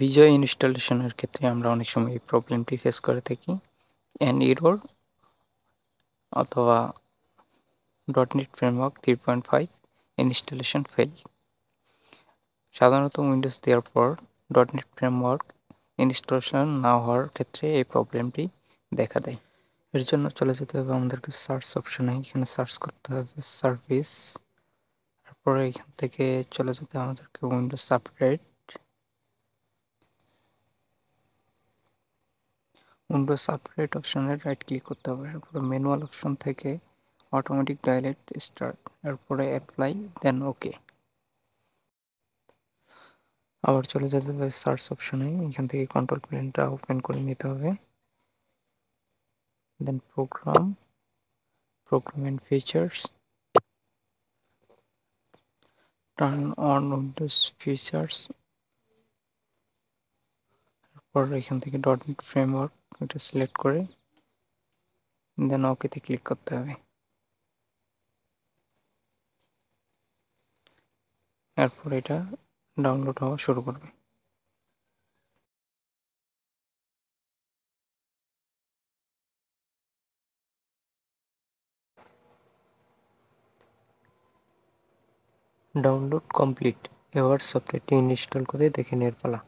বিজয় ইনস্টলেশনের ক্ষেত্রে আমরা অনেক সময় এই প্রবলেমটি ফেস করে থাকি, অ্যান এরর অথবা .NET ফ্রেমওয়ার্ক 3.5 ইনস্টলেশন ফেল। সাধারণত উইন্ডোজ দেওয়ার পর .NET ফ্রেমওয়ার্ক ইনস্টলেশন না হওয়ার ক্ষেত্রে এই প্রবলেমটি দেখা দেয়। এর জন্য চলে যেতে হবে আমাদেরকে সার্চ অপশনে, এখানে সার্চ করতে হবে সার্ভিস, তারপরে এখান থেকে চলে যেতে আমাদেরকে উইন্ডোজ আপডেট, উইন্ডোজ আপডেট অপশনে রাইট ক্লিক করতে হবে, এরপরে ম্যানুয়াল অপশন থেকে অটোমেটিক ডাইলেট স্টার্ট, এরপরে অ্যাপ্লাই, দেন ওকে। আবার চলে যেতে হবে সার্চ অপশনে, এখান থেকে কন্ট্রোল প্যানেলটা ওপেন করে নিতে হবে, then program and features, turn on Windows features, তারপর এখান থেকে .NET ফ্রেমওয়ার্ক এটা সিলেক্ট করে দেন ওকেতে ক্লিক করতে হবে। এরপর এটা ডাউনলোড হওয়া শুরু করবে। Download complete. এবার সফটওয়্যারটি ইনস্টল করে দেখে নেওয়ার পালা।